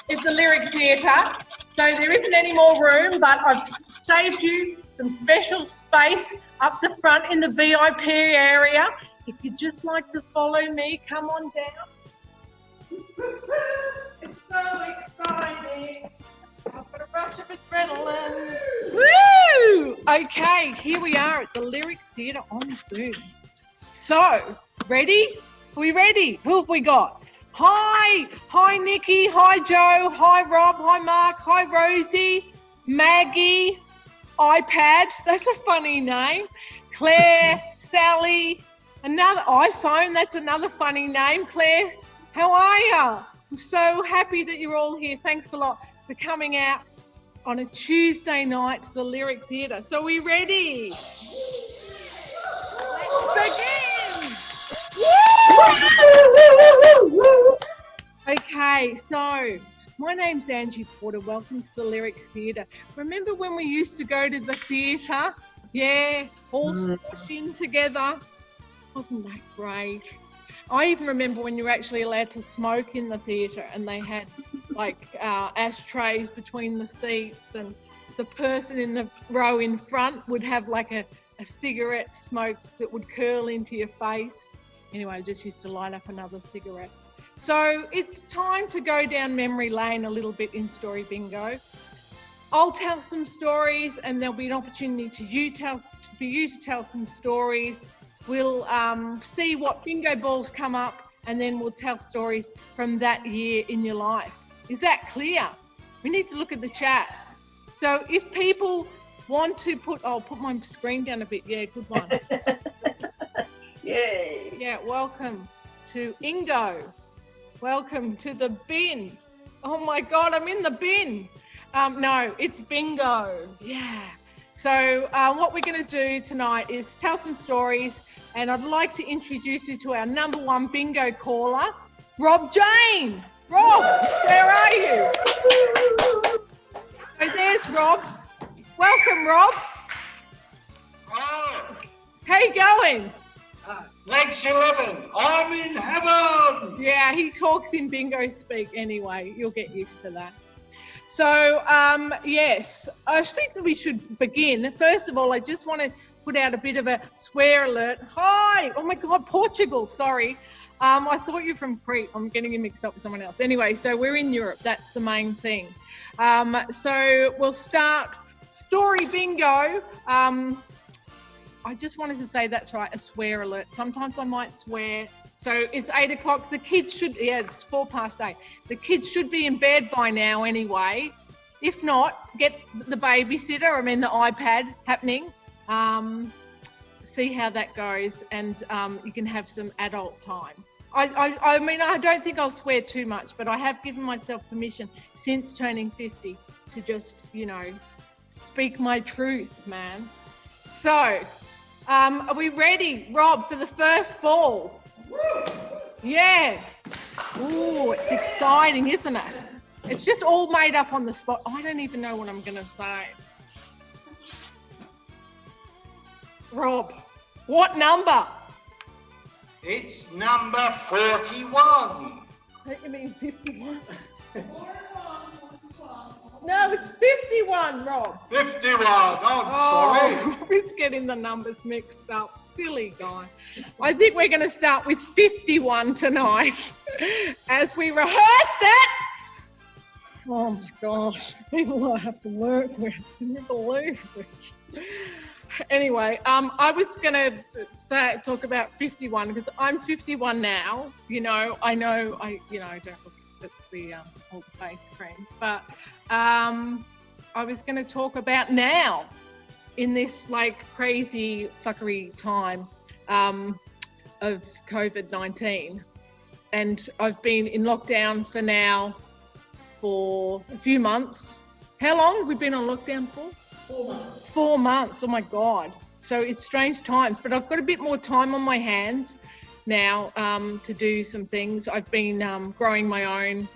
Is the Lyric Theatre. So there isn't any more room, but I've saved you some special space up the front in the VIP area. If you'd just like to follow me, come on down. It's so exciting. I've got a rush of adrenaline. Woo! Okay, here we are at the Lyric Theatre on Zoom. So, ready? Are we ready? Who have we got? Hi Nikki, hi Joe, hi Rob, hi Mark, hi Rosie, Maggie, iPad, that's a funny name, Claire, Sally, another iPhone, that's another funny name. Claire, how are you? I'm so happy that you're all here. Thanks a lot for coming out on a Tuesday night to the Lyric Theatre. So are we ready? Let's begin. Okay, so my name's Angie Porter. Welcome to the Lyric Theatre. Remember when we used to go to the theatre? Yeah, all squashed in together. Wasn't that great? I even remember when you were actually allowed to smoke in the theatre and they had like ashtrays between the seats, and the person in the row in front would have like a cigarette smoke that would curl into your face. Anyway, I just used to light up another cigarette. So it's time to go down memory lane a little bit in Story Bingo. I'll tell some stories and there'll be an opportunity for you to tell some stories. We'll see what bingo balls come up and then we'll tell stories from that year in your life. Is that clear? We need to look at the chat. So if people want to I'll put my screen down a bit. Yeah, good one. Yay. Yeah, welcome to Ingo. Welcome to the bin. Oh my God, I'm in the bin. No, it's bingo. Yeah. So what we're going to do tonight is tell some stories, and I'd like to introduce you to our number one bingo caller, Rob Jane. Rob, where are you? So there's Rob. Welcome, Rob. Hi. How you going? Legs 11, I'm in heaven. Yeah, he talks in bingo speak anyway. You'll get used to that. So, yes, I think we should begin. First of all, I just want to put out a bit of a swear alert. Hi! Oh my God, Portugal, sorry. I thought you were from Crete. I'm getting you mixed up with someone else. Anyway, so we're in Europe. That's the main thing. So we'll start Story Bingo. I just wanted to say that's right, a swear alert. Sometimes I might swear. So it's 8 o'clock. The kids should, it's 8:04. The kids should be in bed by now anyway. If not, get the babysitter, the iPad happening. See how that goes, and you can have some adult time. I don't think I'll swear too much, but I have given myself permission since turning 50 to just, speak my truth, man. So, are we ready, Rob, for the first ball? Yeah. Ooh, it's exciting, isn't it? It's just all made up on the spot. I don't even know what I'm going to say. Rob, what number? It's number 41. I think you mean 51. No, it's 51, Rob. 51, sorry. Rob is getting the numbers mixed up. Silly guy. I think we're going to start with 51 tonight as we rehearsed it. Oh my gosh, the people I have to work with. Can you believe it? Anyway, I was going to talk about 51 because I'm 51 now. You know, I don't look, that's the all the face creams, but I was going to talk about now in this like crazy fuckery time of COVID-19, and I've been in lockdown for a few months. How long have we been on lockdown for? 4 months. 4 months. Oh my God. So it's strange times, but I've got a bit more time on my hands now to do some things. I've been growing my own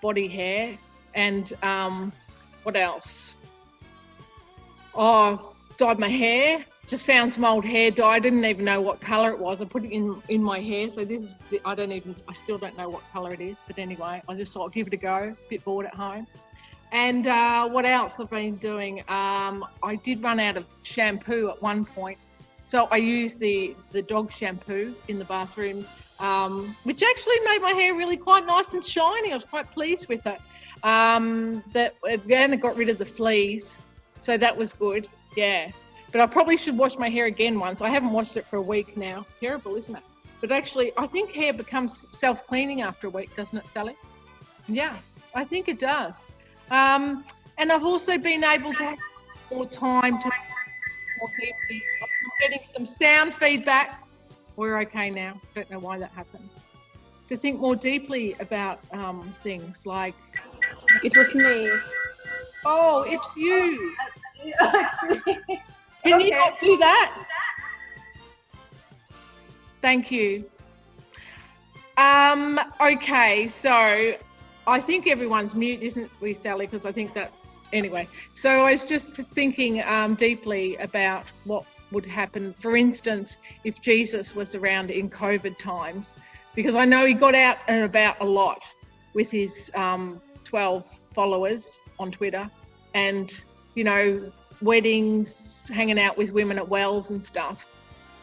body hair, and what else? Oh, I've dyed my hair. Just found some old hair dye. I didn't even know what colour it was. I put it in my hair. So this is, I still don't know what colour it is. But anyway, I just thought I'd give it a go. A bit bored at home. And what else I've been doing? I did run out of shampoo at one point. So I used the dog shampoo in the bathroom, which actually made my hair really quite nice and shiny. I was quite pleased with it. That again, it got rid of the fleas. So that was good. Yeah. But I probably should wash my hair again once. I haven't washed it for a week now. It's terrible, isn't it? But actually, I think hair becomes self-cleaning after a week, doesn't it, Sally? Yeah, I think it does. And I've also been able to have more time to more deeply. I'm getting some sound feedback. We're okay now. Don't know why that happened. To think more deeply about things like... It was me. Oh, it's you. Can you not do that? Thank you. Okay, so I think everyone's mute, isn't we, Sally? Because I think that's... Anyway, so I was just thinking deeply about what would happen, for instance, if Jesus was around in COVID times, because I know he got out and about a lot with his 12 followers on Twitter, and, you know, weddings, hanging out with women at wells and stuff.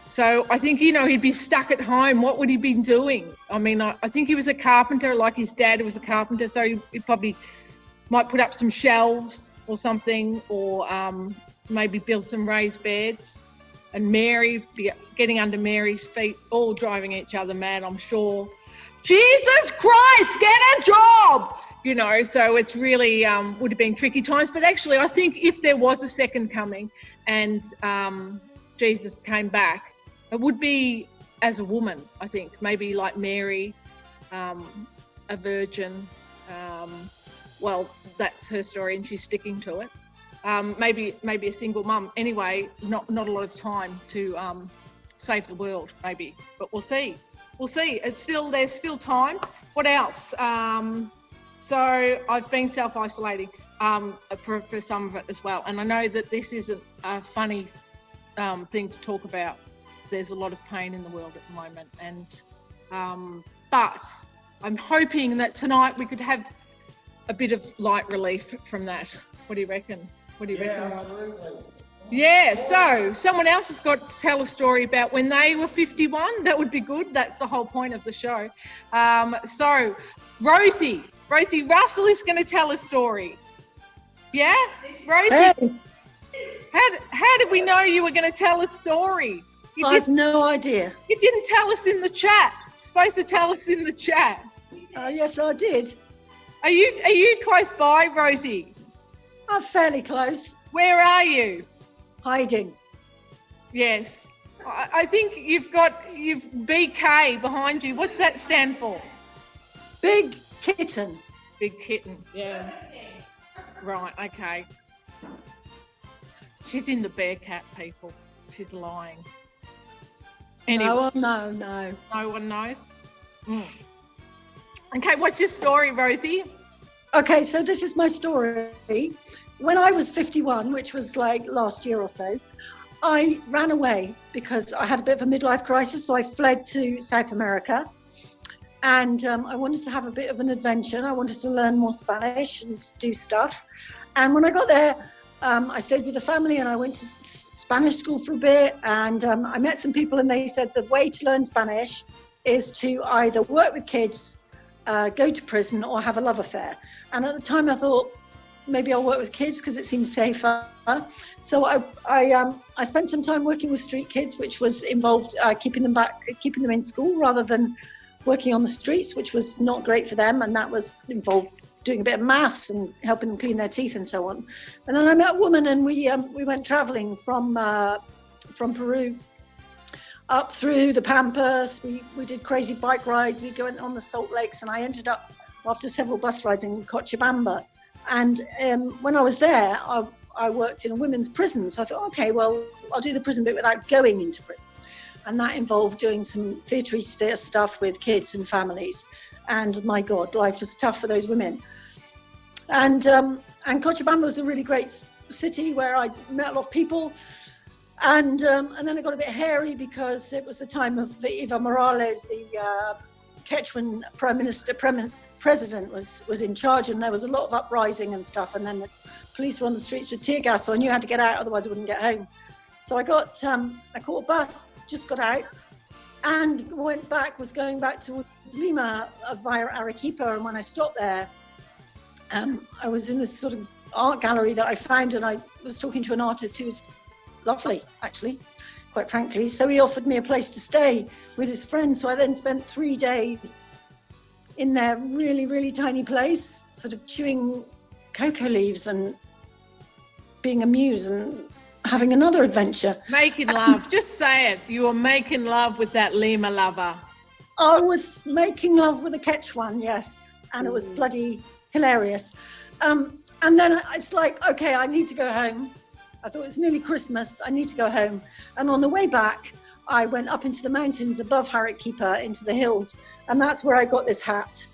So I think, you know, he'd be stuck at home. What would he be doing? I mean, I think he was a carpenter, like his dad was a carpenter, so he probably might put up some shelves or something, or maybe build some raised beds. And Mary, getting under Mary's feet, all driving each other mad, I'm sure. Jesus Christ, get a job! You know, so it's really would have been tricky times. But actually, I think if there was a second coming and Jesus came back, it would be as a woman, I think. Maybe like Mary, a virgin. Well, that's her story and she's sticking to it. Maybe a single mum. Anyway, not a lot of time to save the world, maybe. But we'll see. We'll see. There's still time. What else? So I've been self-isolating for some of it as well. And I know that this isn't a funny thing to talk about. There's a lot of pain in the world at the moment. And but I'm hoping that tonight we could have a bit of light relief from that. What do you reckon? Absolutely. Yeah, so someone else has got to tell a story about when they were 51. That would be good. That's the whole point of the show. So Rosie Russell is going to tell a story. Yeah? Rosie, Hey, how did we know you were going to tell a story? I have no idea. You didn't tell us in the chat. You're supposed to tell us in the chat. Yes, I did. Are you close by, Rosie? I'm fairly close. Where are you? Hiding. Yes. I think you've BK behind you. What's that stand for? Big kitten. Big kitten. Yeah. Right, okay. She's in the bear cat, people. She's lying. Anyway. No. No one knows? Mm. Okay, what's your story, Rosie? Okay, so this is my story. When I was 51, which was like last year or so, I ran away because I had a bit of a midlife crisis. So I fled to South America, and I wanted to have a bit of an adventure. I wanted to learn more Spanish and do stuff. And when I got there, I stayed with the family and I went to Spanish school for a bit. And I met some people and they said the way to learn Spanish is to either work with kids, go to prison or have a love affair. And at the time I thought, maybe I'll work with kids because it seems safer. So I spent some time working with street kids, which was involved keeping them in school rather than working on the streets, which was not great for them, and that was involved doing a bit of maths and helping them clean their teeth and so on. And then I met a woman, and we went traveling from Peru up through the Pampas. We did crazy bike rides. We went on the Salt Lakes, and I ended up, after several bus rides, in Cochabamba. And when I was there, I worked in a women's prison. So I thought, okay, well, I'll do the prison bit without going into prison. And that involved doing some theatre stuff with kids and families. And my God, life was tough for those women. And Cochabamba was a really great city where I met a lot of people. And then it got a bit hairy because it was the time of Evo Morales, the Quechuan president was in charge, and there was a lot of uprising and stuff. And then the police were on the streets with tear gas, so I knew I had to get out, otherwise I wouldn't get home. So I caught a bus, just got out, and was going back towards Lima via Arequipa. And when I stopped there, I was in this sort of art gallery that I found, and I was talking to an artist who was lovely, actually, quite frankly. So he offered me a place to stay with his friend. So I then spent 3 days in their really, really tiny place, sort of chewing cocoa leaves and being amused and having another adventure. Making love. Just say it. You were making love with that Lima lover. I was making love with a Quechuan, yes. And it was bloody hilarious. And then it's like, okay, I need to go home. I thought it's nearly Christmas. I need to go home. And on the way back, I went up into the mountains above Arequipa, into the hills. And that's where I got this hat,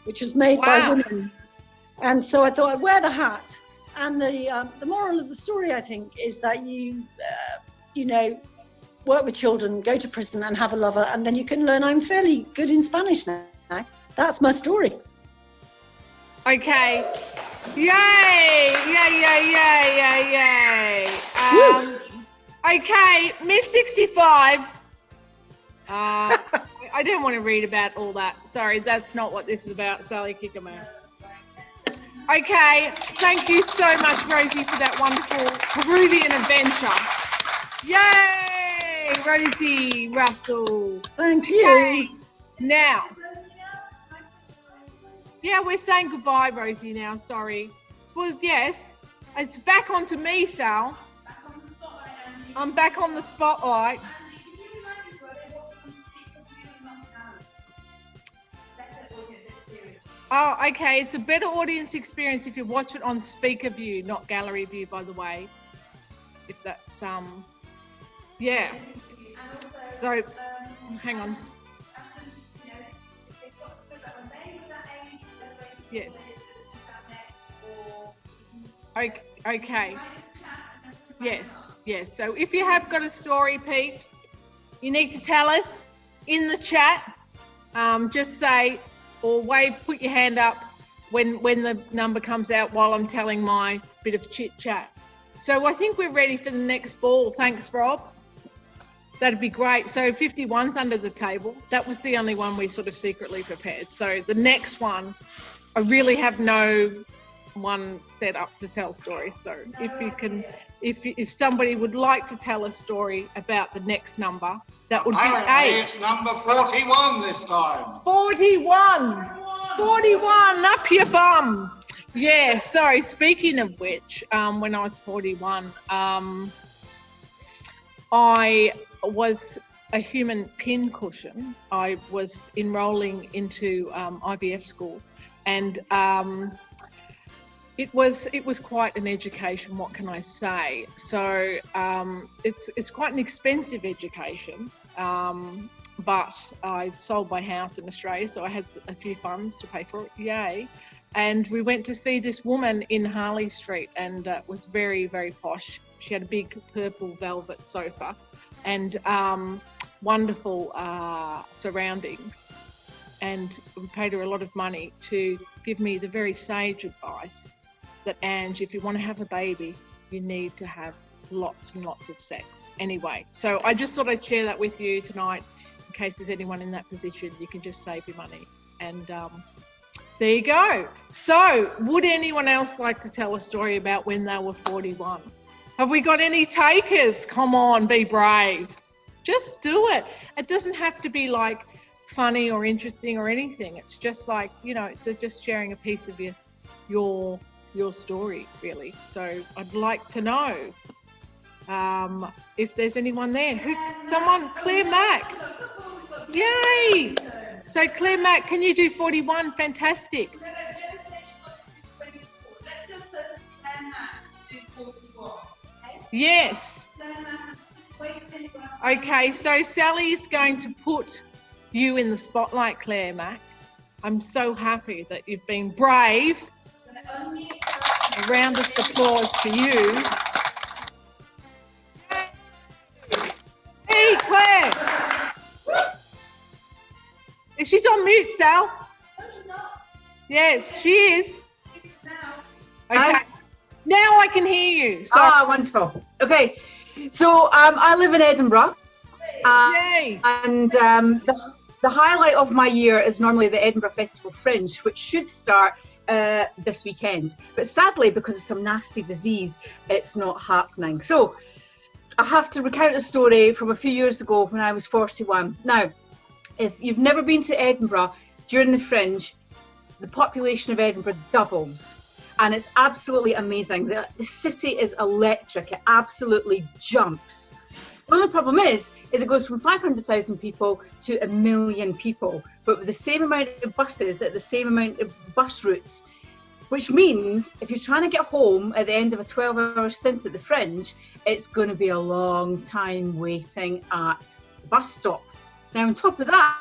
which was made by women. And so I thought I'd wear the hat. And the moral of the story, I think, is that you work with children, go to prison and have a lover, and then you can learn. I'm fairly good in Spanish now. That's my story. Okay. Yay! Yay, yay, yay, yay, yay. Okay, Miss 65. I don't want to read about all that. Sorry, that's not what this is about. Sally, kick him out. Okay, thank you so much, Rosie, for that wonderful Peruvian adventure. Yay, Rosie Russell. Thank you. Okay, now. Yeah, we're saying goodbye, Rosie, now. Sorry. Well, yes, it's back onto me, Sal. I'm back on the spotlight. Oh, okay. It's a better audience experience if you watch it on speaker view, not gallery view, by the way. If that's, yeah. So, hang on. Yeah. Okay. Yes. So if you have got a story, peeps, you need to tell us in the chat. Just say or wave, put your hand up when the number comes out while I'm telling my bit of chit chat. So I think we're ready for the next ball. Thanks, Rob. That'd be great. So 51's under the table. That was the only one we sort of secretly prepared. So the next one, I really have no one set up to tell stories. So if you can, if somebody would like to tell a story about the next number, that would be 8. It's number 41 this time. 41, up your bum. Yeah, sorry, speaking of which, when I was 41, I was a human pin cushion. I was enrolling into IVF school, and it was quite an education. What can I say? So it's quite an expensive education, but I sold my house in Australia, so I had a few funds to pay for it. Yay! And we went to see this woman in Harley Street, and it was very, very posh. She had a big purple velvet sofa and wonderful surroundings. And we paid her a lot of money to give me the very sage advice that, Ange, if you want to have a baby, you need to have lots and lots of sex. Anyway, so I just thought I'd share that with you tonight in case there's anyone in that position. You can just save your money. And There you go. So, would anyone else like to tell a story about when they were 41? Have we got any takers? Come on, be brave. Just do it. It doesn't have to be like funny or interesting or anything. It's just like, you know, it's just sharing a piece of your story, really. So I'd like to know if there's anyone there. Someone, Claire Mack. Yay! So Claire Mack, can you do 41? Fantastic. Yes. Okay, so Sally is going to put you in the spotlight, Claire Mack. I'm so happy that you've been brave. A round of applause for you. Hey, Claire. She's on mute, Sal. No, she's not. Yes, she is. Now. Okay. Now I can hear you. So, Wonderful. Okay, so I live in Edinburgh. yay. And the highlight of my year is normally the Edinburgh Festival Fringe, which should start this weekend. But sadly, because of some nasty disease, it's not happening. So I have to recount a story from a few years ago when I was 41. Now, if you've never been to Edinburgh, during the Fringe, the population of Edinburgh doubles. And it's absolutely amazing. The city is electric. It absolutely jumps. The only problem is it goes from 500,000 people to 1 million people, but with the same amount of buses at the same amount of bus routes, which means if you're trying to get home at the end of a 12-hour stint at the Fringe, it's going to be a long time waiting at the bus stop. Now, on top of that,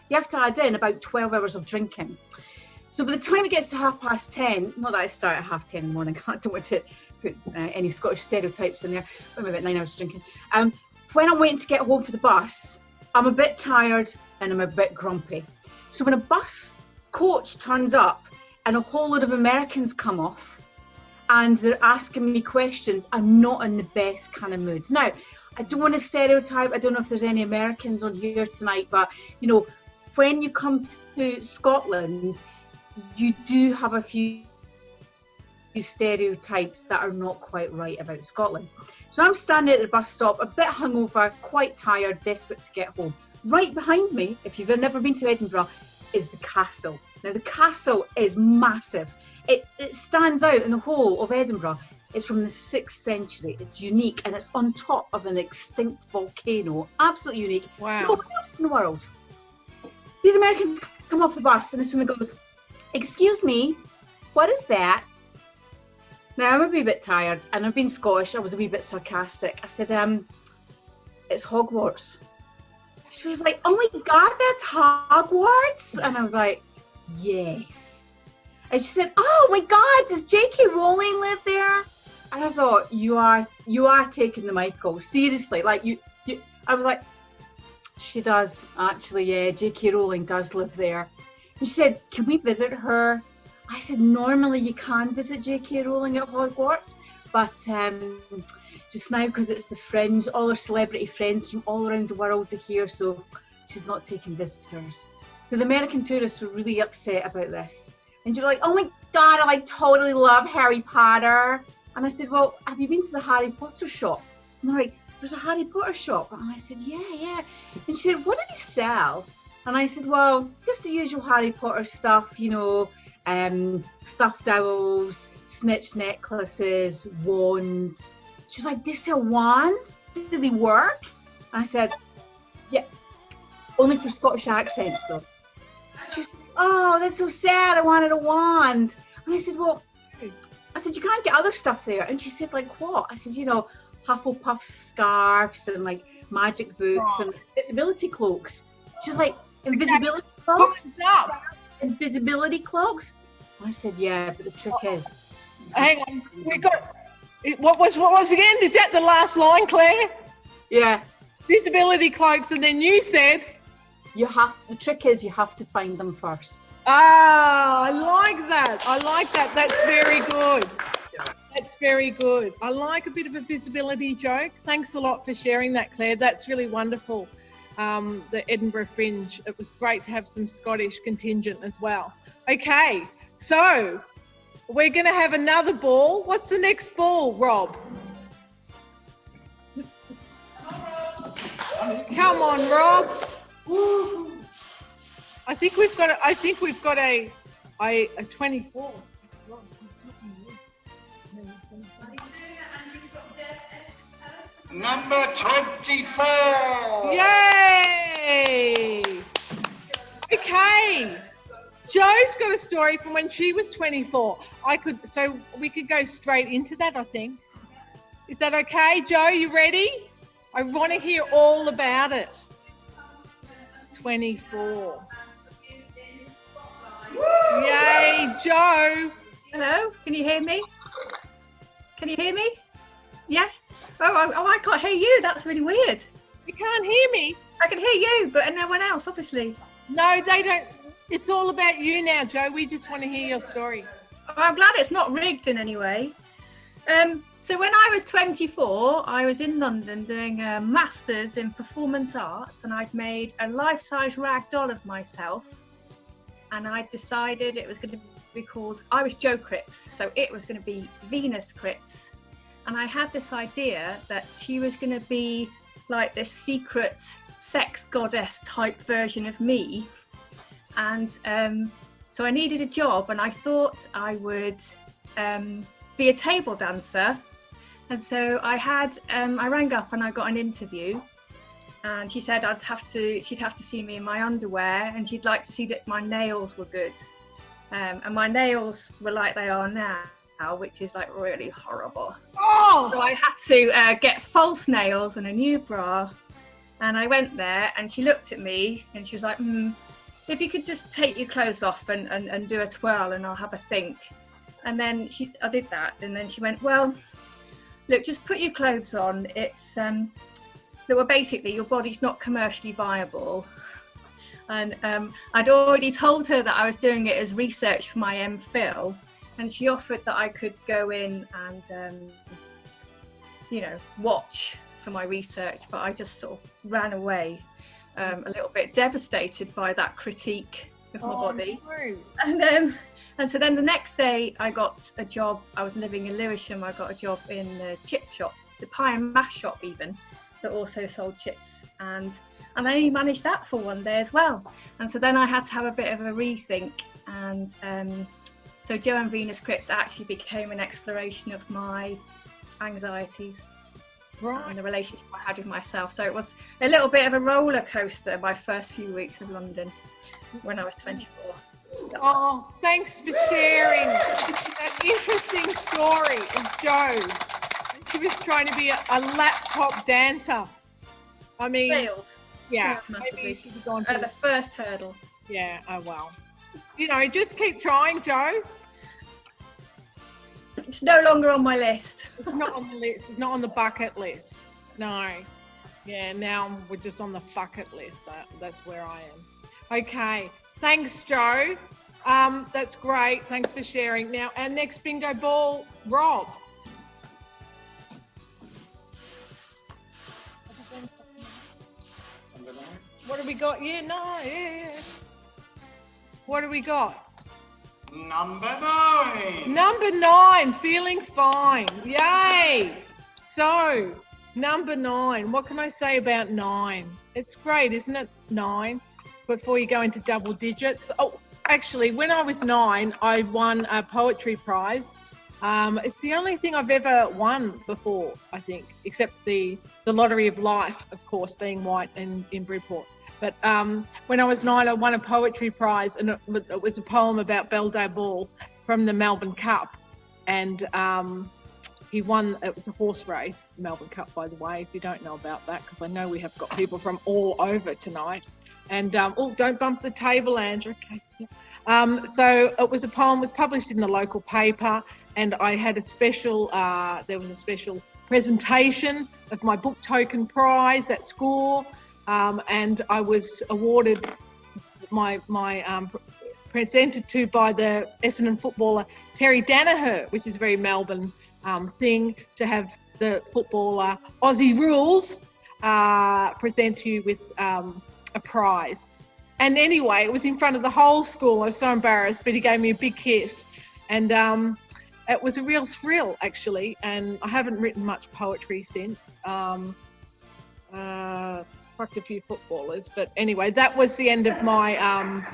you have to add in about 12 hours of drinking. So by the time it gets to 10:30, not that I start at 10:30 in the morning, I don't want to put any Scottish stereotypes in there, but I'm about 9 hours of drinking. When I'm waiting to get home for the bus, I'm a bit tired and I'm a bit grumpy. So when a bus coach turns up and a whole load of Americans come off and they're asking me questions, I'm not in the best kind of mood. Now, I don't want to stereotype, I don't know if there's any Americans on here tonight, but you know, when you come to Scotland, you do have a few stereotypes that are not quite right about Scotland. So I'm standing at the bus stop, a bit hungover, quite tired, desperate to get home. Right behind me, if you've never been to Edinburgh, is the castle. Now the castle is massive. It stands out in the whole of Edinburgh. It's from the 6th century. It's unique and it's on top of an extinct volcano. Absolutely unique. Wow. Nobody else in the world. These Americans come off the bus and this woman goes, "Excuse me, what is that?" Now, I'm a wee bit tired, and I've been Scottish, I was a wee bit sarcastic. I said, "It's Hogwarts." She was like, "Oh my God, that's Hogwarts?" And I was like, "Yes." And she said, "Oh my God, does J.K. Rowling live there?" And I thought, you are taking the Michael, seriously. Like, I was like, "She does, actually, yeah, J.K. Rowling does live there." And she said, "Can we visit her?" I said, "Normally you can visit J.K. Rowling at Hogwarts, but just now because it's the Fringe, all her celebrity friends from all around the world are here, so she's not taking visitors." So the American tourists were really upset about this. And they were like, "Oh my God, I totally love Harry Potter." And I said, "Well, have you been to the Harry Potter shop?" And they're like, "There's a Harry Potter shop." And I said, yeah. And she said, "What do they sell?" And I said, "Well, just the usual Harry Potter stuff, you know, stuffed owls, snitch necklaces, wands." She was like, "They sell wands? Do they work?" And I said, "Yeah, only for Scottish accents though." She was like, "Oh, that's so sad, I wanted a wand." And I said, "Well," I said, "you can't get other stuff there." And she said, "Like what?" I said, "You know, Hufflepuff scarves and like magic books and invisibility cloaks." She was like, "Invisibility cloaks?" Invisibility cloaks? I said, "Yeah, but the trick is..." Hang on, we got, what was again? Is that the last line, Claire? Yeah. Visibility cloaks, and then you said? The trick is you have to find them first. Ah, I like that. That's very good. That's very good. I like a bit of a visibility joke. Thanks a lot for sharing that, Claire. That's really wonderful. the Edinburgh Fringe. It was great to have some Scottish contingent as well. Okay, so we're going to have another ball. What's the next ball, Rob? Come on, Rob. I think we've got a 24. Number 24. Yay! Okay. Jo's got a story from when she was 24. So we could go straight into that, I think. Is that okay, Jo? You ready? I want to hear all about it. 24. Yay, Jo. Hello, can you hear me? Can you hear me? Yeah? Oh, I can't hear you. That's really weird. You can't hear me? I can hear you, but no one else, obviously. No, they don't. It's all about you now, Jo. We just want to hear your story. Oh, I'm glad it's not rigged in any way. So when I was 24, I was in London doing a master's in performance arts, and I'd made a life-size rag doll of myself, and I decided it was going to be called, I was Jo Cripps, so it was going to be Venus Cripps. And I had this idea that she was going to be like this secret sex goddess type version of me. And so I needed a job, and I thought I would be a table dancer. And so I rang up and I got an interview, and she said she'd have to see me in my underwear, and she'd like to see that my nails were good. And my nails were like they are now, which is like really horrible. Oh! So I had to get false nails and a new bra. And I went there, and she looked at me and she was like, if you could just take your clothes off and do a twirl, and I'll have a think. And then I did that, and then she went, well, look, just put your clothes on. It's basically your body's not commercially viable. And I'd already told her that I was doing it as research for my MPhil, and she offered that I could go in and watch for my research, but I just sort of ran away, a little bit devastated by that critique of my body. No. And so then the next day I got a job. I was living in Lewisham. I got a job in the chip shop, the pie and mash shop even, that also sold chips. And I only managed that for one day as well. And so then I had to have a bit of a rethink. And so Jo and Venus Cripps actually became an exploration of my anxieties. Right. And the relationship I had with myself. So it was a little bit of a roller coaster my first few weeks of London when I was 24. Oh, thanks for sharing that interesting story of Jo. She was trying to be a laptop dancer. I mean, failed. Yeah, failed maybe she should have gone to the first hurdle. Yeah, oh well. Just keep trying, Jo. It's no longer on my list. It's not on the list. It's not on the bucket list. No. Yeah, now we're just on the fucket list. That's where I am. Okay. Thanks, Jo. That's great. Thanks for sharing. Now, our next bingo ball, Rob. What have we got? Yeah. What have we got? Number 9. Number 9, feeling fine. Yay. So, number 9. What can I say about 9? It's great, isn't it? 9. Before you go into double digits. Oh, actually, when I was 9, I won a poetry prize. It's the only thing I've ever won before, I think, except the Lottery of Life, of course, being white in Bridport. But when I was 9, I won a poetry prize, and it was a poem about Belday Ball from the Melbourne Cup. And he won. It was a horse race, Melbourne Cup, by the way, if you don't know about that, because I know we have got people from all over tonight. And don't bump the table, Andrew. Okay. Yeah. So it was a poem, was published in the local paper, and I had a special. There was a special presentation of my book token prize at school, and I was awarded my presented to by the Essendon footballer Terry Danaher, which is a very Melbourne thing to have the footballer Aussie rules. present you with a prize. And anyway, it was in front of the whole school. I was so embarrassed, but he gave me a big kiss. And it was a real thrill, actually. And I haven't written much poetry since. Fucked a few footballers. But anyway, that was the end of my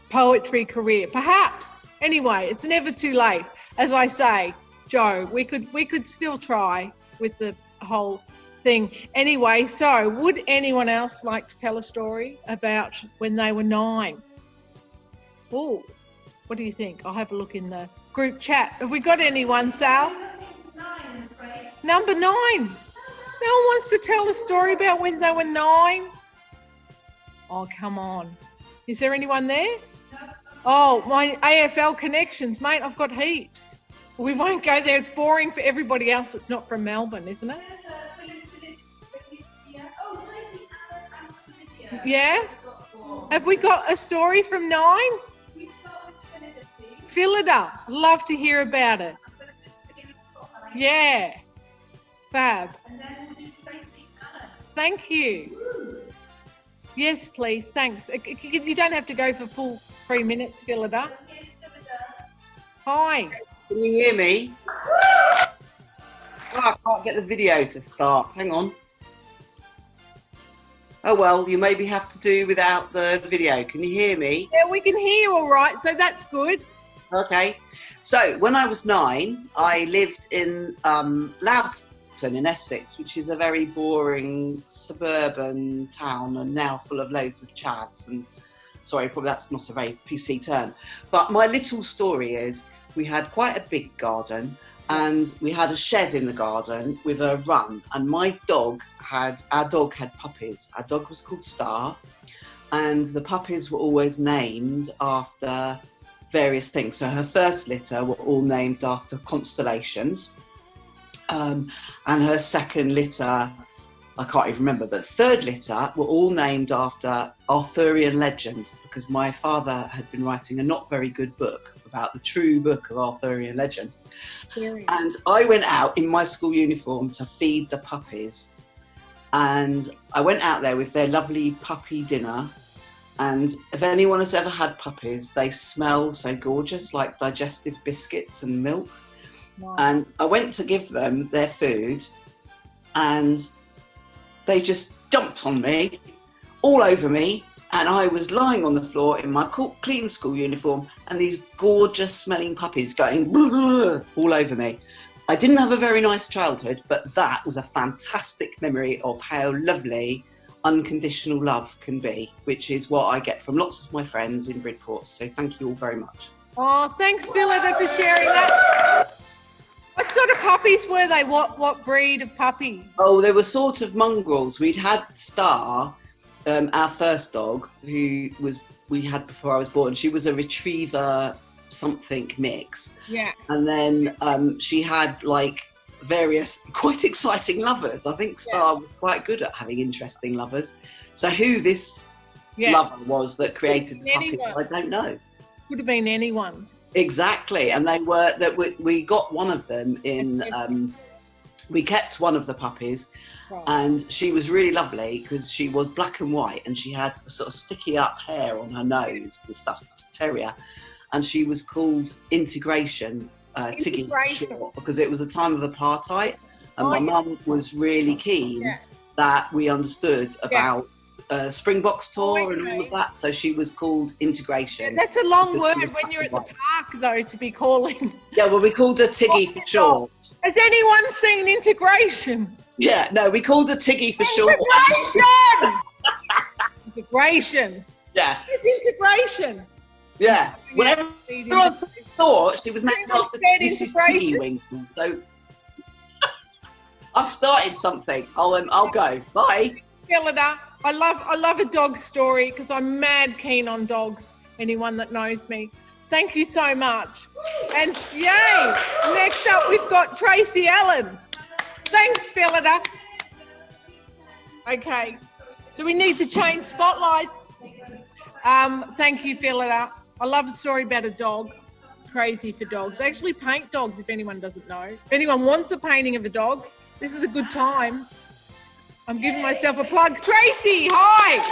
poetry career. Perhaps. Anyway, it's never too late. As I say, Joe, we could still try with the whole thing. Anyway, so would anyone else like to tell a story about when they were 9? Oh, what do you think? I'll have a look in the group chat. Have we got anyone, Sal? Number 9. No one wants to tell a story about when they were 9? Oh, come on. Is there anyone there? Oh, my AFL connections, mate, I've got heaps. We won't go there. It's boring for everybody else that's not from Melbourne, isn't it? Yeah? Have we got a story from 9? Phillida, love to hear about it. Yeah. Fab. Thank you. Yes, please. Thanks. You don't have to go for full 3 minutes, Phillida. Hi. Can you hear me? Oh, I can't get the video to start. Hang on. Oh, well, you maybe have to do without the video. Can you hear me? Yeah, we can hear you all right, so that's good. Okay. So, when I was 9, I lived in Loughton in Essex, which is a very boring suburban town and now full of loads of chads. And sorry, probably that's not a very PC term. But my little story is we had quite a big garden and we had a shed in the garden with a run. And our dog had puppies. Our dog was called Star, and the puppies were always named after various things. So her first litter were all named after constellations. And her second litter, I can't even remember, but third litter were all named after Arthurian legend, because my father had been writing a not very good book about the true book of Arthurian legend. And I went out in my school uniform to feed the puppies. And I went out there with their lovely puppy dinner. And if anyone has ever had puppies, they smell so gorgeous, like digestive biscuits and milk. Wow. And I went to give them their food and they just jumped on me, all over me. And I was lying on the floor in my clean school uniform and these gorgeous smelling puppies going all over me. I didn't have a very nice childhood, but that was a fantastic memory of how lovely unconditional love can be, which is what I get from lots of my friends in Bridport. So thank you all very much. Oh, thanks, Phillida, for sharing that. What sort of puppies were they? What breed of puppy? Oh, they were sort of mongrels. We'd had Star, our first dog, we had before I was born. She was a retriever something mix. Yeah. And then she had like various quite exciting lovers. I think Star was quite good at having interesting lovers. So who this lover was that created the puppy, I don't know. Could have been anyone's. Exactly. And they were that we got one of them in we kept one of the puppies. Right. And she was really lovely because she was black and white and she had sort of sticky up hair on her nose and stuff, terrier. And she was called Integration, Tiggy for short, because it was a time of apartheid. And my mum was really keen that we understood about Springboks tour and all of that. So she was called Integration. That's a long word when you're at the park, though, to be calling. Yeah, well, we called her Tiggy for short. Has anyone seen Integration? Yeah, no, we called her Tiggy for short. Integration! Integration. Yeah. It's Integration. Yeah. Whenever everyone thought she was named after Mrs. Tiggy Winkle. So I've started something. I'll go. Bye. Phillida, I love a dog story because I'm mad keen on dogs. Anyone that knows me. Thank you so much. And yay! Next up, we've got Tracy Allen. Thanks, Phillida. Okay, so we need to change spotlights. Thank you, Phillida. I love a story about a dog. Crazy for dogs. I actually paint dogs, if anyone doesn't know. If anyone wants a painting of a dog, this is a good time. I'm giving myself a plug. Tracy, hi.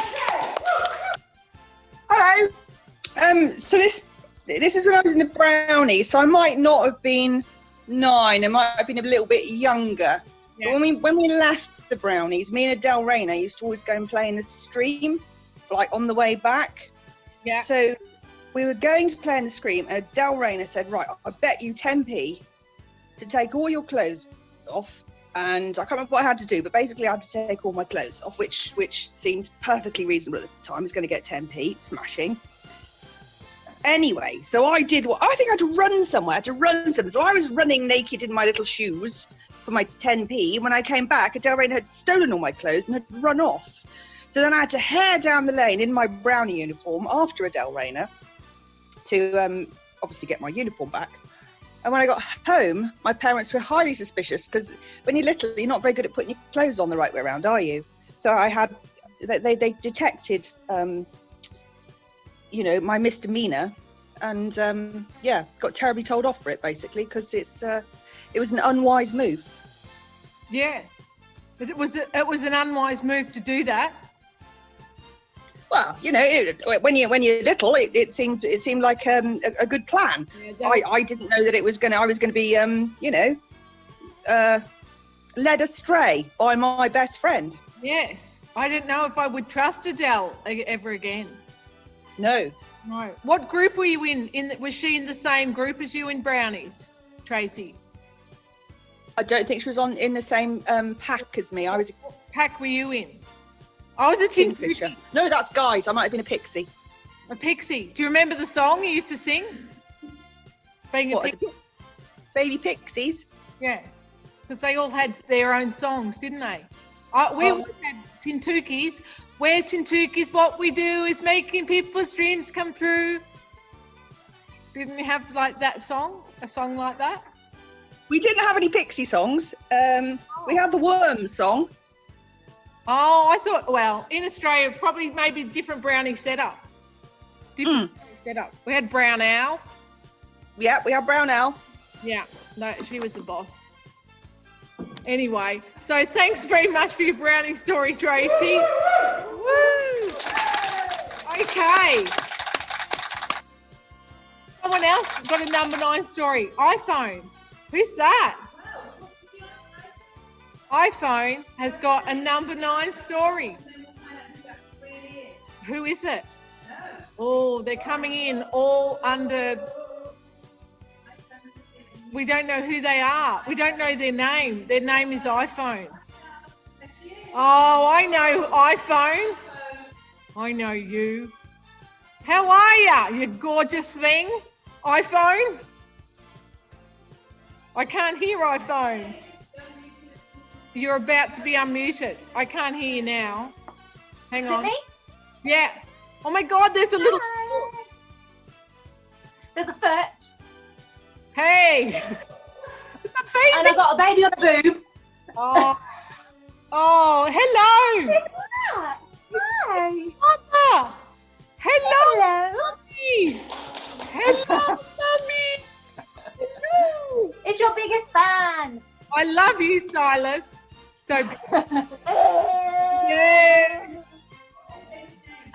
Hello. So this is when I was in the brownies, so I might not have been 9. I might have been a little bit younger. Yeah. But when we left the brownies, me and Adele Rayner used to always go and play in the stream, like on the way back. Yeah. So we were going to play in the stream, and Adele Rayner said, "Right, I bet you 10p to take all your clothes off." And I can't remember what I had to do, but basically I had to take all my clothes off, which seemed perfectly reasonable at the time. I was going to get 10p, smashing. Anyway, so I did what I think I had to run somewhere, So I was running naked in my little shoes for my 10p. When I came back, Adele Rayner had stolen all my clothes and had run off. So then I had to hare down the lane in my brownie uniform after Adele Rayner to obviously get my uniform back. And when I got home, my parents were highly suspicious because when you're little, you're not very good at putting your clothes on the right way around, are you? So they detected, my misdemeanor, and got terribly told off for it basically because it was an unwise move. Yeah, but it was an unwise move to do that. Well, when you're little, it seemed like a good plan. Yeah, I didn't know that I was going to be led astray by my best friend. Yes, I didn't know if I would trust Adele ever again. No. What group were you in? Was she in the same group as you in Brownies, Tracy? I don't think she was in the same pack as me. I was What pack were you in? I was a Kingfisher. No, that's guys. I might have been a pixie. A pixie. Do you remember the song you used to sing? Being a pixie. Baby pixies. Yeah, because they all had their own songs, didn't they? We always had Tintukis. We're Tintukis. What we do is making people's dreams come true. Didn't you have like that song? A song like that? We didn't have any pixie songs. We had the Worms song. Oh, I thought, well, in Australia, probably maybe different brownie setup. Different brownie setup. We had Brown Owl. Yeah, we had Brown Owl. Yeah, no, she was the boss. Anyway, so thanks very much for your brownie story, Tracy. Woo! Okay. Someone else got a number 9 story. iPhone. Who's that? iPhone has got a number 9 story. Who is it? Oh, they're coming in all under... We don't know who they are. We don't know their name. Their name is iPhone. Oh, I know iPhone. I know you. How are ya, you gorgeous thing? iPhone? I can't hear iPhone. You're about to be unmuted. I can't hear you now. Hang on. Me? Yeah. Oh my God, there's a little... There's a foot. Hey. It's a baby. And I've got a baby on a boob. Oh. Oh, hello. Hi. Mama. Hello. Hello. Mommy. Hello, Mommy. Hello. It's your biggest fan. I love you, Silas. So, yeah.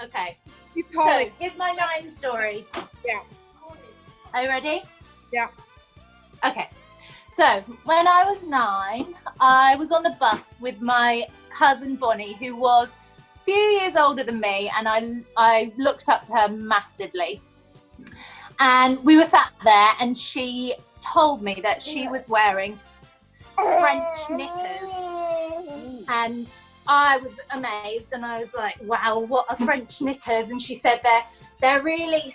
Okay. It's So Holly. here's my 9 story. Yeah. Are you ready? Yeah. Okay. So when I was 9, I was on the bus with my cousin Bonnie, who was a few years older than me, and I looked up to her massively. And we were sat there, and she told me that she was wearing French knickers, and I was amazed, and I was like, wow, what are French knickers? And she said they're really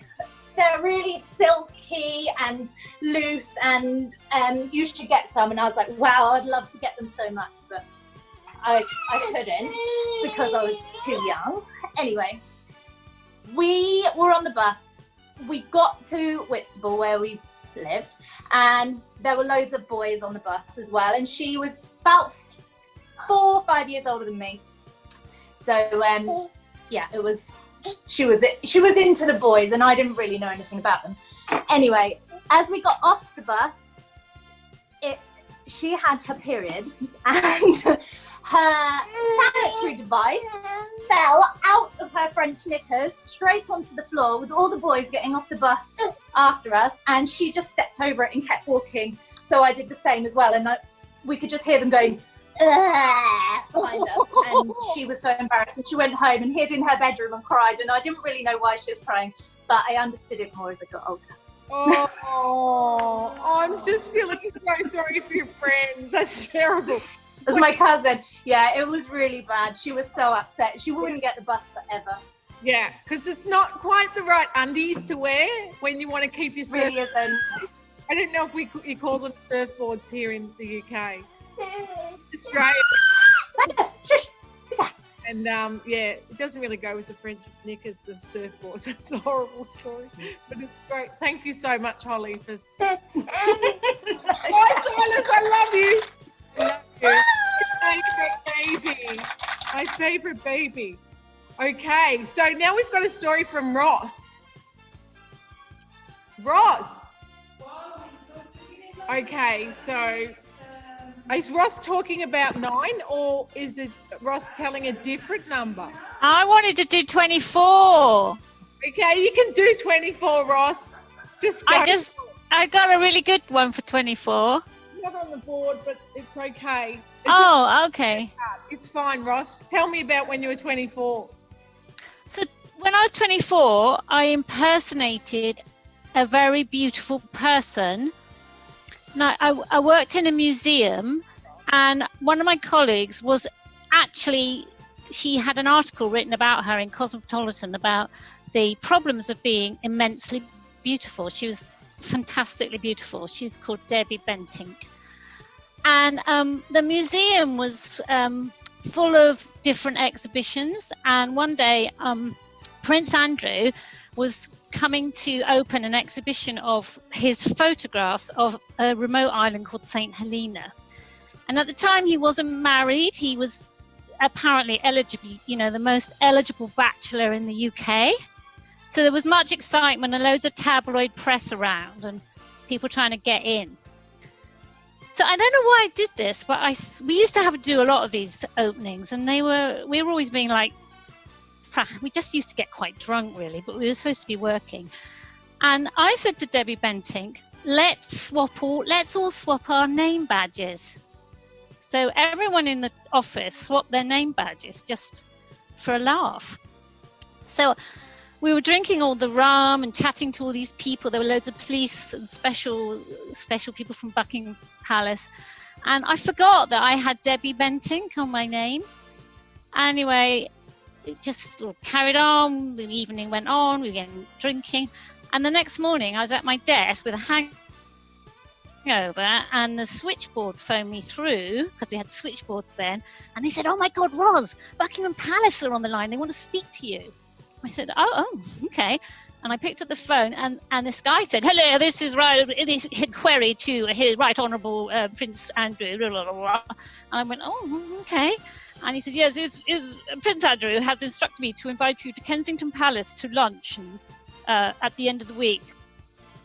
silky and loose, and you should get some. And I was like, wow, I'd love to get them so much, but I couldn't because I was too young. Anyway, we were on the bus. We got to Whitstable where we lived, and there were loads of boys on the bus as well, and she was about 4 or 5 years older than me. So she was into the boys, and I didn't really know anything about them. Anyway, as we got off the bus, she had her period and her sanitary device fell out of her French knickers straight onto the floor with all the boys getting off the bus after us, and she just stepped over it and kept walking. So I did the same as well, and we could just hear them going behind us, and she was so embarrassed, and she went home and hid in her bedroom and cried, and I didn't really know why she was crying, but I understood it more as I got older. Oh, I'm just feeling so sorry for your friend. That's terrible. It was my cousin. Yeah, it was really bad. She was so upset. She wouldn't get the bus forever. Yeah, because it's not quite the right undies to wear when you want to keep your It really isn't. I didn't know if you call them surfboards here in the UK. Australia. Shush. Who's that? And yeah, it doesn't really go with the French knickers, the surfboards. It's a horrible story, but it's great. Thank you so much, Holly. For... Bye, Silas. I love you. I love you. My favourite baby. My favourite baby. Okay, so now we've got a story from Ross. Ross. Okay, so is Ross talking about 9, or is it Ross telling a different number? I wanted to do 24. Okay, you can do 24, Ross. Just go. I got a really good one for 24. It's not on the board, but it's okay. Okay. It's fine, Ross. Tell me about when you were 24. So when I was 24, I impersonated a very beautiful person. Now, I worked in a museum, and one of my colleagues was she had an article written about her in Cosmopolitan about the problems of being immensely beautiful. She was fantastically beautiful. She's called Debbie Bentinck. And the museum was full of different exhibitions. And one day, Prince Andrew was coming to open an exhibition of his photographs of a remote island called St. Helena. And at the time he wasn't married. He was apparently eligible, the most eligible bachelor in the UK. So there was much excitement and loads of tabloid press around and people trying to get in. So I don't know why I did this, but we used to do a lot of these openings, and we were always being like, we just used to get quite drunk really, but we were supposed to be working. And I said to Debbie Bentinck, let's all swap our name badges. So everyone in the office swapped their name badges just for a laugh. So we were drinking all the rum and chatting to all these people. There were loads of police and special people from Buckingham Palace. And I forgot that I had Debbie Bentinck on my name. Anyway, it just carried on. The evening went on. We began drinking. And the next morning, I was at my desk with a hangover, and the switchboard phoned me through, because we had switchboards then. And they said, "Oh my God, Roz, Buckingham Palace are on the line. They want to speak to you." I said, oh, okay. And I picked up the phone, and this guy said, "Hello, this is query to His Right Honourable Prince Andrew." Blah, blah, blah. And I went, "Oh, okay." And he said, "Yes, Prince Andrew has instructed me to invite you to Kensington Palace to lunch at the end of the week."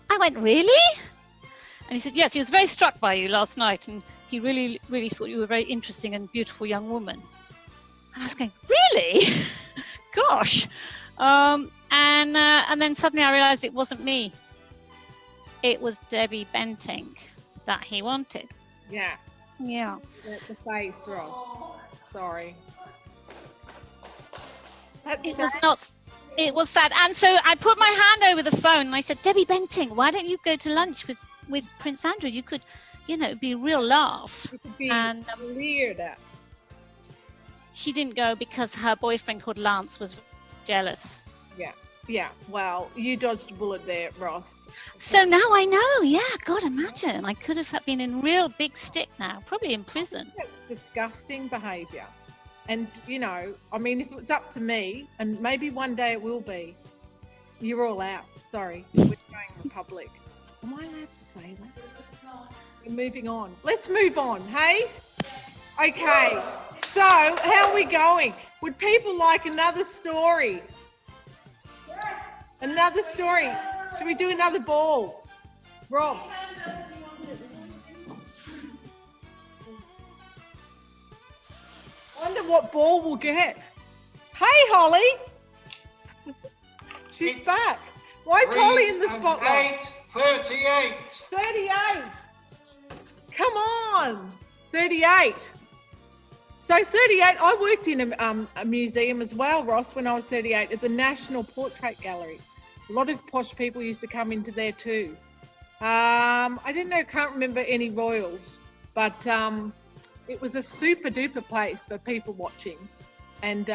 I went, "Really?" And he said, "Yes, he was very struck by you last night, and he really, really thought you were a very interesting and beautiful young woman." And I was going, "Really?" Gosh. And then suddenly I realised it wasn't me. It was Debbie Bentinck that he wanted. Yeah. Yeah. The face, Ross. Sorry. It was sad. And so I put my hand over the phone and I said, "Debbie Bentinck, why don't you go to lunch with Prince Andrew? You could, it'd be a real laugh." You could be and cleared up. She didn't go because her boyfriend called Lance was jealous. Yeah. Well, you dodged a bullet there, Ross. So now I know. Yeah, God, imagine. I could have been in real big stick now, probably in prison. That's disgusting behaviour. And, I mean, if it was up to me, and maybe one day it will be, you're all out. Sorry, we're going Republic. Am I allowed to say that? We're moving on. Let's move on, hey? Okay, so how are we going? Would people like another story? Another story. Should we do another ball? Rob? Wonder what ball we'll get. Hey, Holly. She's back. Why is Holly in the spotlight? 38. 38. Come on. 38. So 38, I worked in a museum as well, Ross, when I was 38 at the National Portrait Gallery. A lot of posh people used to come into there too. Can't remember any royals, but it was a super duper place for people watching. And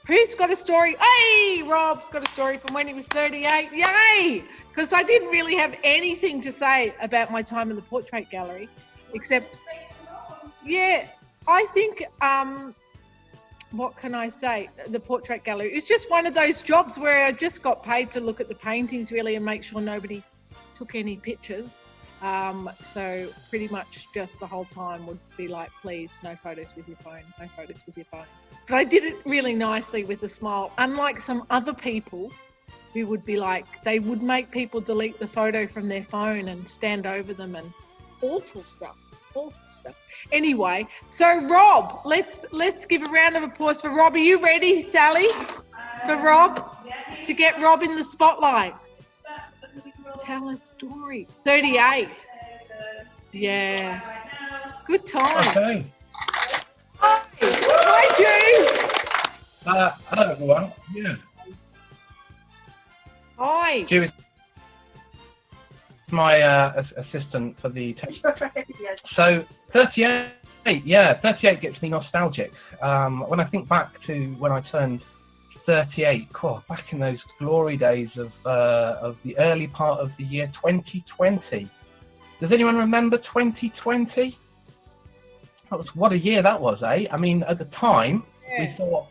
who's got a story? Hey, Rob's got a story from when he was 38. Yay! Because I didn't really have anything to say about my time in the Portrait Gallery, except, I think, what can I say? The Portrait Gallery. It's just one of those jobs where I just got paid to look at the paintings really and make sure nobody took any pictures. So pretty much just the whole time would be like, please, no photos with your phone, no photos with your phone. But I did it really nicely with a smile, unlike some other people who would be like, they would make people delete the photo from their phone and stand over them and awful stuff. Anyway, so Rob, let's give a round of applause for Rob. Are you ready, Sally, for Rob? To get Rob in the spotlight. Tell a story. 38. Yeah. Good time. Okay. Hi, June. Hello, everyone. Yeah. Hi. June is my assistant for the text. So 38, 38 gets me nostalgic. When I think back to when I turned 38, back in those glory days of the early part of the year 2020. Does anyone remember 2020? What a year that was, eh? I mean, at the time,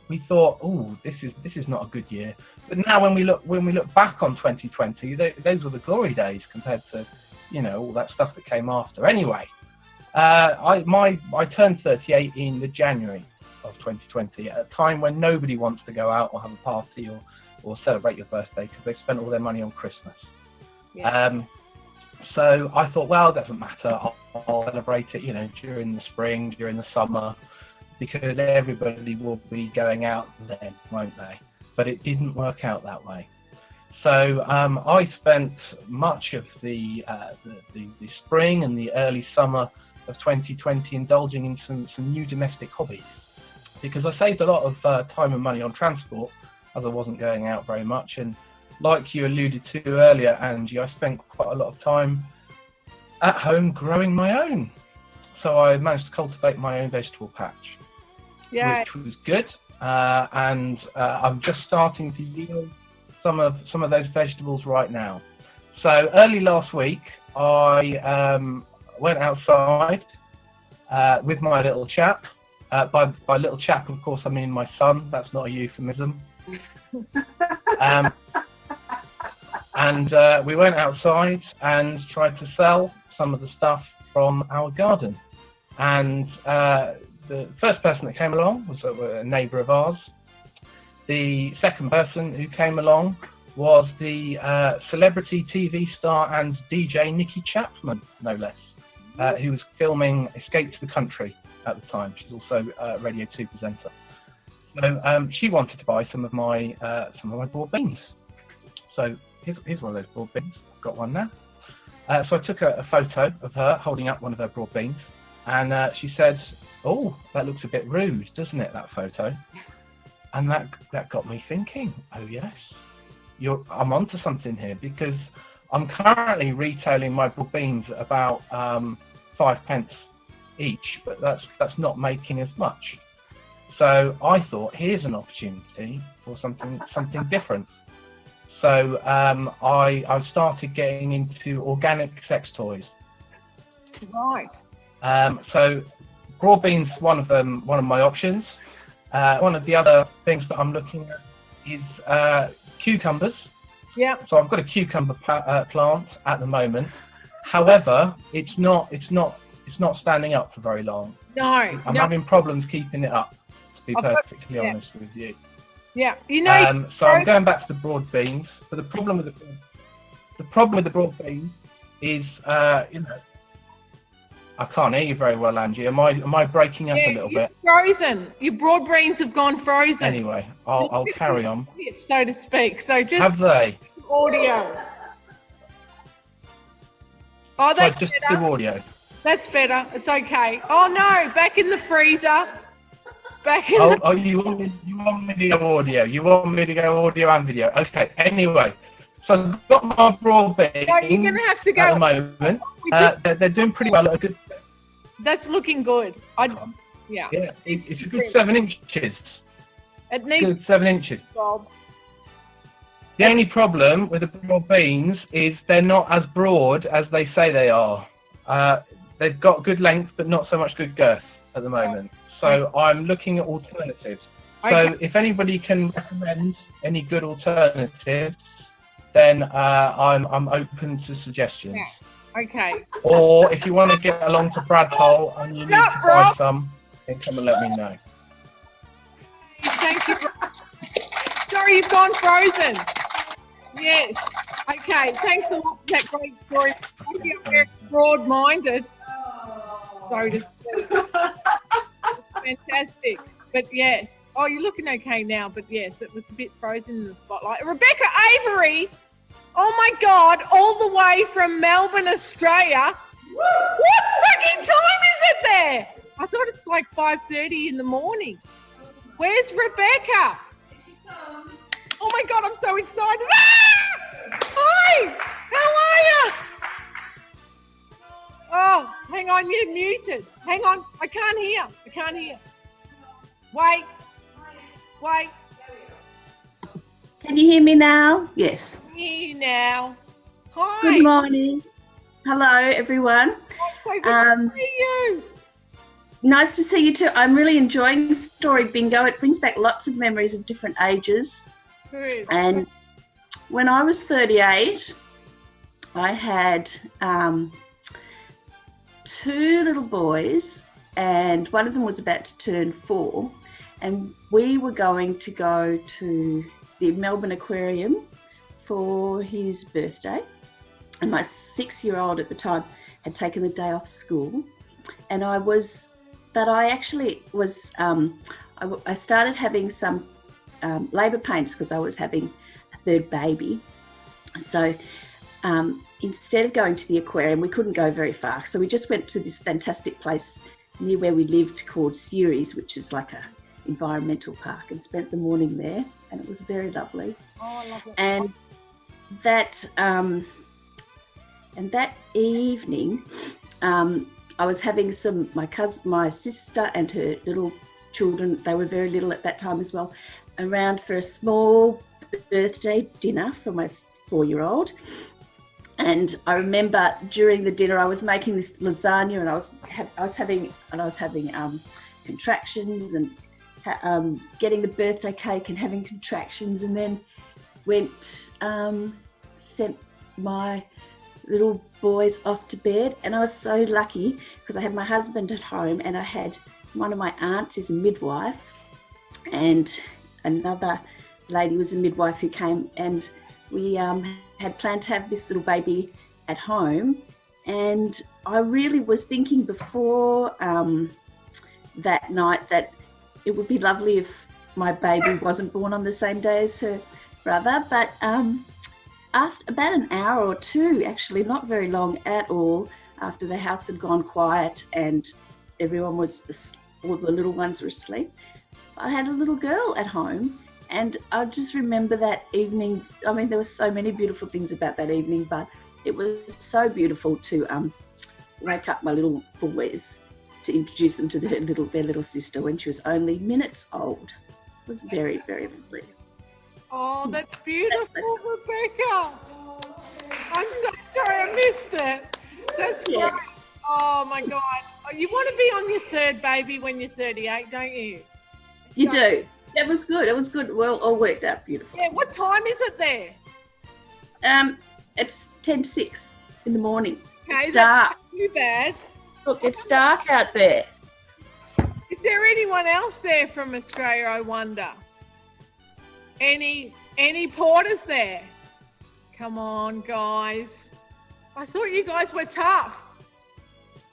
we thought, oh, this is not a good year. But now when we look back on 2020, those were the glory days compared to, all that stuff that came after. Anyway, I turned 38 in the January of 2020, at a time when nobody wants to go out or have a party or celebrate your birthday because they've spent all their money on Christmas. Yeah. So I thought, well, it doesn't matter. I'll celebrate it, during the spring, during the summer, because everybody will be going out then, won't they? But it didn't work out that way. So I spent much of the spring and the early summer of 2020 indulging in some new domestic hobbies, because I saved a lot of time and money on transport, as I wasn't going out very much. And like you alluded to earlier, Angie, I spent quite a lot of time at home growing my own. So I managed to cultivate my own vegetable patch, which was good. And I'm just starting to yield some of those vegetables right now. So early last week, I went outside with my little chap. By little chap, of course, I mean my son. That's not a euphemism. And we went outside and tried to sell some of the stuff from our garden. And the first person that came along was a neighbour of ours. The second person who came along was the celebrity TV star and DJ Nikki Chapman, no less, who was filming Escape to the Country at the time. She's also a Radio 2 presenter. So she wanted to buy some of my broad beans. So here's one of those broad beans. I've got one now. So I took a photo of her holding up one of her broad beans, and she said, "Oh, that looks a bit rude, doesn't it, that photo?" And that got me thinking, oh yes, I'm onto something here, because I'm currently retailing my broad beans at about 5p each, but that's not making as much. So I thought, here's an opportunity for something different. So I started getting into organic sex toys. Right. So broad beans, one of my options. One of the other things that I'm looking at is cucumbers. Yeah. So I've got a cucumber plant at the moment. However, it's not standing up for very long. No. I'm having problems keeping it up, to be perfectly honest with you. Yeah. So I'm going back to the broad beans. But the problem with the broad beans is, I can't hear you very well, Angie. Am I breaking up a little you're bit? frozen. Your broad beans have gone frozen. Anyway, I'll carry on. So to speak. So just Have they? audio. Oh, that's just better. do audio. That's better. It's okay. Oh no, back in the freezer. Back in Oh, you want me to go audio? You want me to go audio and video? Okay. Anyway, so I've got my broad beans. No, you're gonna have to go. At the moment, they're doing pretty well. That's looking good. Yeah. Yeah, it's a good 7 inches. It needs Good 7 inches. Bob. The only problem with the broad beans is they're not as broad as they say they are. They've got good length, but not so much good girth at the moment. So I'm looking at alternatives. Okay. So if anybody can recommend any good alternatives, then I'm open to suggestions. Yeah. Okay. Or if you want to get along to Bridport and you need to buy some, then come and let me know. Thank you. Sorry, you've gone frozen. Yes. Okay. Thanks a lot for that great story. I feel very broad-minded, so to speak. Fantastic. But yes. Oh, you're looking okay now. But yes, it was a bit frozen in the spotlight. Rebecca Avery. Oh my God! All the way from Melbourne, Australia. What fucking time is it there? I thought it's like 5:30 in the morning. Where's Rebecca? Oh my God, I'm so excited. Ah! Hi, how are you? Oh, hang on, you're muted. Hang on, I can't hear. Wait. Can you hear me now? Yes. Here now. Hi. Good morning. Hello, everyone. So good to see you. Nice to see you too. I'm really enjoying Story Bingo. It brings back lots of memories of different ages. Good. And when I was 38, I had 2 little boys, and one of them was about to turn 4, and we were going to go to the Melbourne Aquarium for his birthday. And my 6-year-old at the time had taken the day off school, and I started having some labour pains because I was having a 3rd baby. So instead of going to the aquarium, we couldn't go very far. So we just went to this fantastic place near where we lived called Ceres, which is like a environmental park, and spent the morning there, and it was very lovely. Oh, I love it. And that evening, I was having my sister and her little children, they were very little at that time as well, around for a small birthday dinner for my 4-year-old. And I remember during the dinner, I was making this lasagna, and I was having contractions, and getting the birthday cake and having contractions, and then sent my little boys off to bed. And I was so lucky because I had my husband at home, and I had one of my aunts is a midwife, and another lady was a midwife who came, and we had planned to have this little baby at home. And I really was thinking before that night that it would be lovely if my baby wasn't born on the same day as her brother. But after about an hour or 2, actually not very long at all, after the house had gone quiet and everyone all the little ones were asleep, I had a little girl at home. And I just remember that evening. I mean, there were so many beautiful things about that evening, but it was so beautiful to wake up my little boys to introduce them to their little sister when she was only minutes old. It was very, very lovely. Oh, that's beautiful, Rebecca. I'm so sorry I missed it. That's great. Oh my God. Oh, you want to be on your 3rd baby when you're 38, don't you? You do. It was good. It was good. Well, all worked out beautiful. Yeah. What time is it there? It's 10:06 in the morning. Okay, it's dark. That's not too bad. Look, it's dark out there. Is there anyone else there from Australia, I wonder? Any Porters there? Come on, guys. I thought you guys were tough.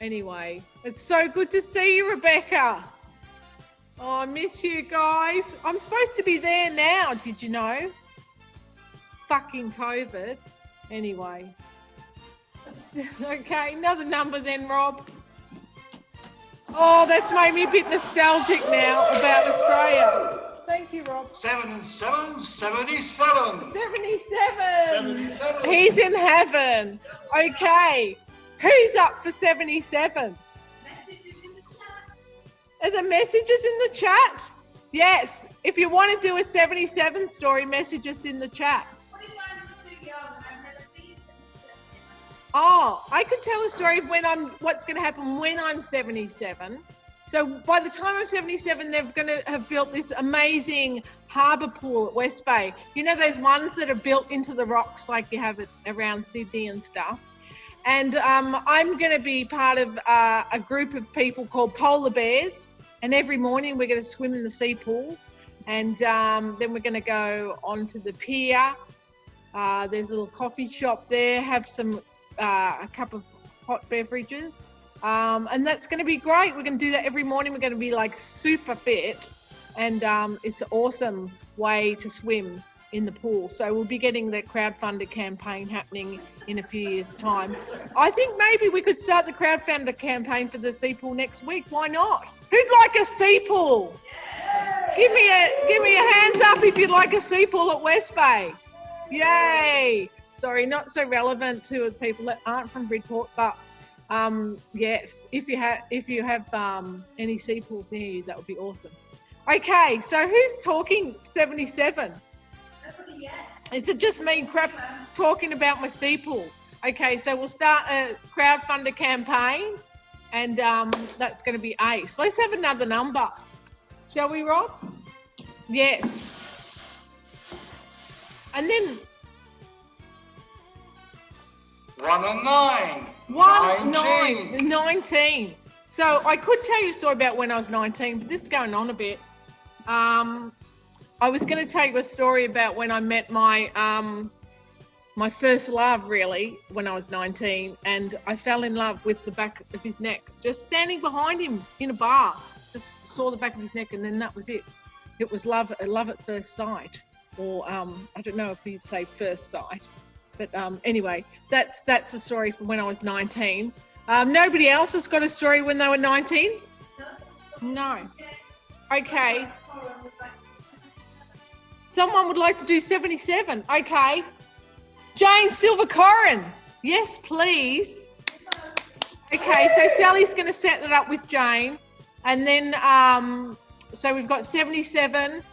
Anyway, it's so good to see you, Rebecca. Oh, I miss you guys. I'm supposed to be there now, did you know? Fucking COVID. Anyway. Okay, another number then, Rob. Oh, that's made me a bit nostalgic now about Australia. Thank you, Rob. 77, 77. 77. 77. He's in heaven. Okay. Who's up for 77? Are the messages in the chat? Yes. If you want to do a 77 story, message us in the chat. Oh, I could tell a story of what's going to happen when I'm 77. So by the time I'm 77, they're going to have built this amazing harbour pool at West Bay. You know those ones that are built into the rocks like you have it around Sydney and stuff. And I'm going to be part of a group of people called Polar Bears. And every morning we're going to swim in the sea pool. And then we're going to go onto the pier. There's a little coffee shop there, have a cup of hot beverages. And that's going to be great. We're going to do that every morning. We're going to be like super fit. And it's an awesome way to swim in the pool. So we'll be getting the crowdfunder campaign happening in a few years' time. I think maybe we could start the crowdfunder campaign for the sea pool next week. Why not? Who'd like a sea pool? Yeah. Give me a hands up if you'd like a sea pool at West Bay. Yay! Sorry, not so relevant to people that aren't from Bridport, but yes, if you have any sea pools near you, that would be awesome. Okay, so who's talking 77? Is it just me talking about my sea pool? Okay, so we'll start a crowdfunder campaign, and that's going to be ace. Let's have another number. Shall we, Rob? Yes. And then 1 and 9. 19. So I could tell you a story about when I was 19, but this is going on a bit. I was going to tell you a story about when I met my my first love, really, when I was 19, and I fell in love with the back of his neck. Just standing behind him in a bar, just saw the back of his neck, and then that was it. It was love at first sight, or I don't know if you'd say first sight, but anyway, that's a story from when I was 19. Nobody else has got a story when they were 19? No. Okay. Someone would like to do 77. Okay. Jane Silver-Corrin. Yes, please. Okay, so Sally's going to set that up with Jane. And then, so we've got 77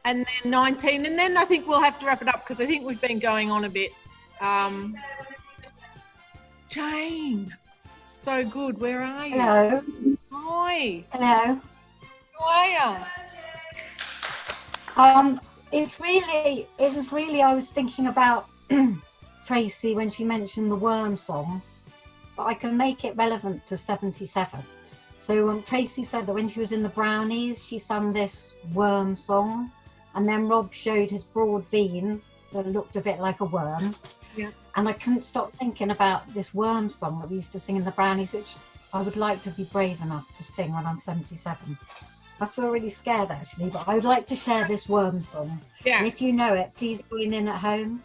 and then 19. And then I think we'll have to wrap it up because I think we've been going on a bit. Jane. So good. Where are you? Hello. Hi. Hello. How are you? It was really, I was thinking about Tracy when she mentioned the worm song, but I can make it relevant to 77. So Tracy said that when she was in the Brownies, she sang this worm song, and then Rob showed his broad bean that looked a bit like a worm. Yeah. And I couldn't stop thinking about this worm song that we used to sing in the Brownies, which I would like to be brave enough to sing when I'm 77. I feel really scared actually, but I would like to share this worm song. Yeah. And if you know it, please join in at home.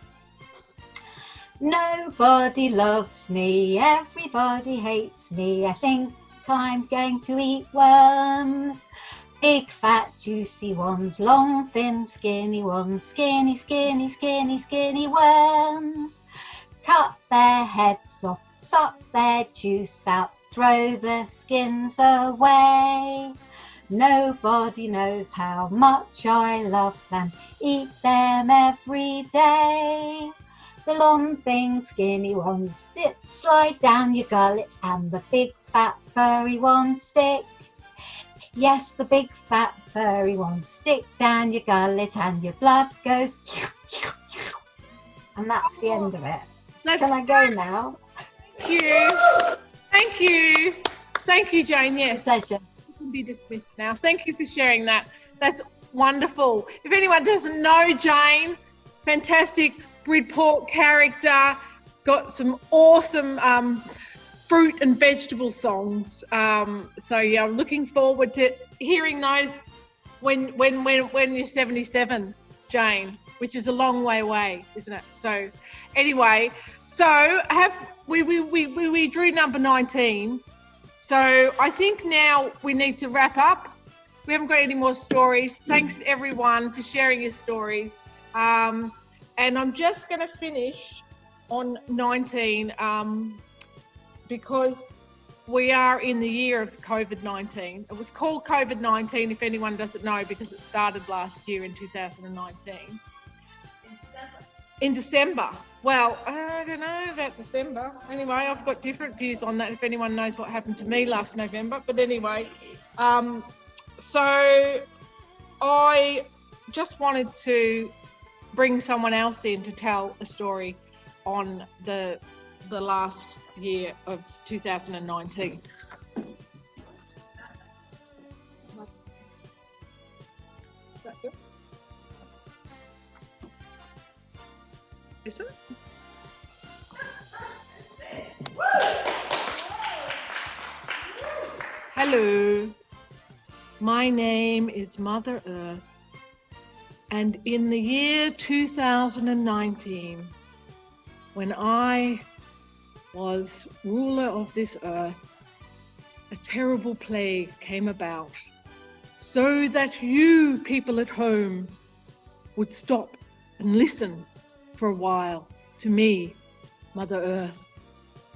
Nobody loves me, everybody hates me. I think I'm going to eat worms. Big, fat, juicy ones, long, thin, skinny ones. Skinny, skinny, skinny, skinny worms. Cut their heads off, suck their juice out, throw the skins away. Nobody knows how much I love them, eat them every day. The long, thin, skinny ones slide down your gullet, and the big, fat, furry ones stick. Yes, the big, fat, furry ones stick down your gullet, and your blood goes. And that's the end of it. Can I go now? Thank you. Thank you. Thank you, Jane. Yes. Pleasure. Can be dismissed now. Thank you for sharing that. That's wonderful. If anyone doesn't know Jane, fantastic Bridport character, got some awesome fruit and vegetable songs. So yeah, I'm looking forward to hearing those when you're 77, Jane, which is a long way away, isn't it? So anyway, so we drew number 19. So I think now we need to wrap up. We haven't got any more stories. Thanks everyone for sharing your stories. And I'm just going to finish on 19 because we are in the year of COVID-19. It was called COVID-19, if anyone doesn't know, because it started last year in 2019. In December. Well, I don't know about December. Anyway, I've got different views on that if anyone knows what happened to me last November. But anyway, so I just wanted to bring someone else in to tell a story on the last year of 2019. Is that good? Is it? Hello, my name is Mother Earth, and in the year 2019, when I was ruler of this earth, a terrible plague came about, so that you people at home would stop and listen for a while to me, Mother Earth,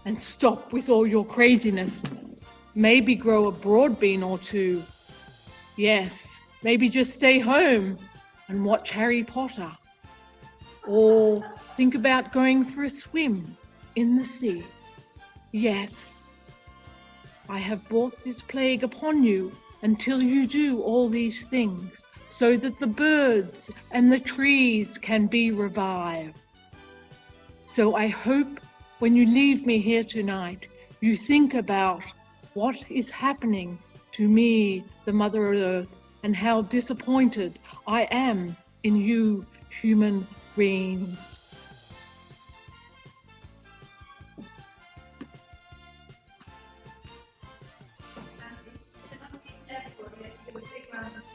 and stop with all your craziness. Maybe grow a broad bean or two. Yes, maybe just stay home and watch Harry Potter. Or think about going for a swim in the sea. Yes, I have brought this plague upon you until you do all these things, so that the birds and the trees can be revived. So I hope when you leave me here tonight, you think about what is happening to me, the Mother Earth, and how disappointed I am in you human beings.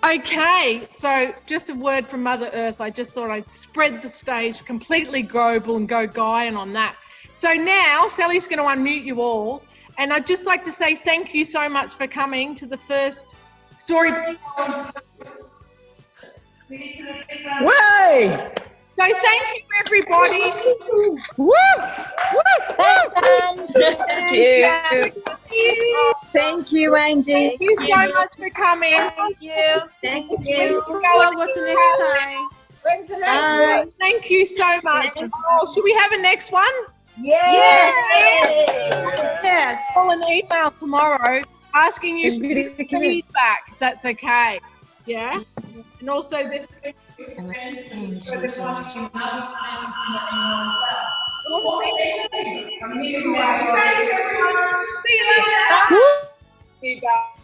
Okay, so just a word from Mother Earth. I just thought I'd spread the stage completely global and go Gaian on that. So now Sally's going to unmute you all, and I'd just like to say thank you so much for coming to the first story. Way! So thank you, everybody. Woo! Thanks, Ange. Thank you. Thank you, Angie. Thank you so much for coming. Thank you. Thank you. What's the next time? When's the next one? Thank you so much. Oh, should we have a next one? Yes. Yes. Call an email tomorrow asking you for feedback. That's okay. Yeah. And also this. Thanks, everyone. See you later. See you guys.